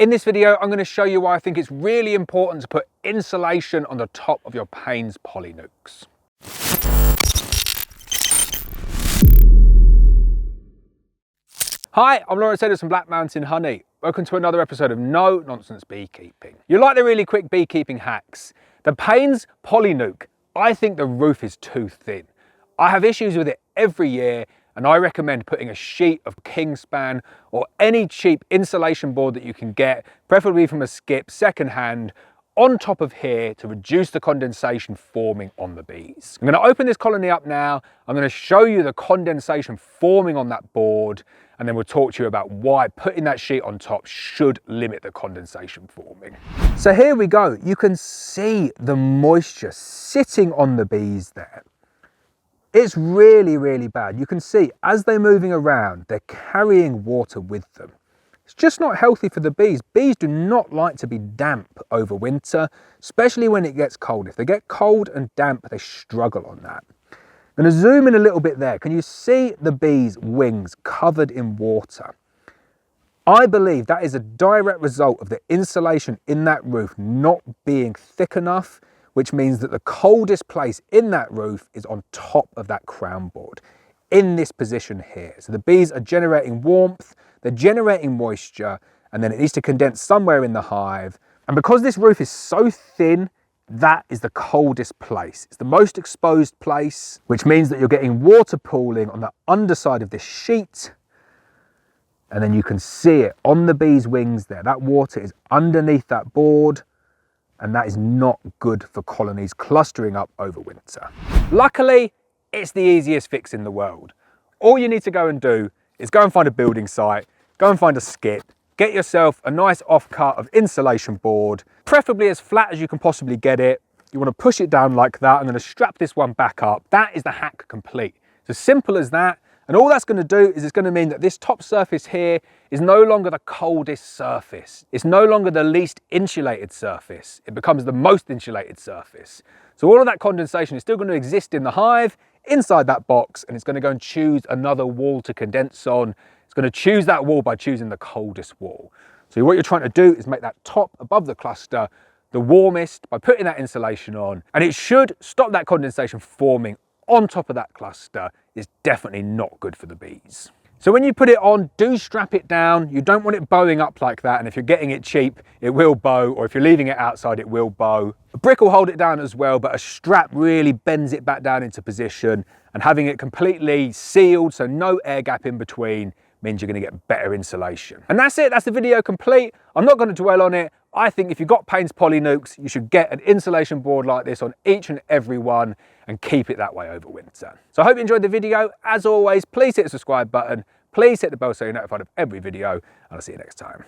In this video, I'm going to show you why I think it's really important to put insulation on the top of your Paynes Nucs. Hi, I'm Lawrence Edwards from Black Mountain Honey. Welcome to another episode of No Nonsense Beekeeping. You like the really quick beekeeping hacks? The Paynes Nuc, I think the roof is too thin. I have issues with it every year, and I recommend putting a sheet of Kingspan or any cheap insulation board that you can get, preferably from a skip, secondhand, on top of here to reduce the condensation forming on the bees. I'm going to open this colony up now. I'm going to show you the condensation forming on that board, and then we'll talk to you about why putting that sheet on top should limit the condensation forming. So here we go. You can see the moisture sitting on the bees there. It's really, really bad. You can see as they're moving around, they're carrying water with them. It's just not healthy for the bees. Bees do not like to be damp over winter, especially when it gets cold. If they get cold and damp, they struggle on that. I'm going to zoom in a little bit there. Can you see the bees' wings covered in water? I believe that is a direct result of the insulation in that roof not being thick enough, which means that the coldest place in that roof is on top of that crown board, in this position here. So the bees are generating warmth, they're generating moisture, and then it needs to condense somewhere in the hive. And because this roof is so thin, that is the coldest place. It's the most exposed place, which means that you're getting water pooling on the underside of this sheet. And then you can see it on the bees' wings there. That water is underneath that board, and that is not good for colonies clustering up over winter. Luckily, it's the easiest fix in the world. All you need to go and do is go and find a building site, go and find a skip, get yourself a nice offcut of insulation board, preferably as flat as you can possibly get it. You want to push it down like that. I'm going to strap this one back up. That is the hack complete. It's as simple as that. And all that's going to do is it's going to mean that this top surface here is no longer the coldest surface. It's no longer the least insulated surface. It becomes the most insulated surface. So all of that condensation is still going to exist in the hive, inside that box, and it's going to go and choose another wall to condense on. It's going to choose that wall by choosing the coldest wall. So what you're trying to do is make that top above the cluster the warmest by putting that insulation on, and it should stop that condensation forming on top of that cluster. Is definitely not good for the bees. So when you put it on, do strap it down. You don't want it bowing up like that, and if you're getting it cheap, it will bow, or if you're leaving it outside, it will bow. A brick will hold it down as well, but a strap really bends it back down into position, and having it completely sealed, so no air gap in between, means you're going to get better insulation. And that's it, that's the video complete. I'm not going to dwell on it. I think if you've got Paynes Nucs, you should get an insulation board like this on each and every one and keep it that way over winter. So I hope you enjoyed the video. As always, please hit the subscribe button. Please hit the bell so you're notified of every video, and I'll see you next time.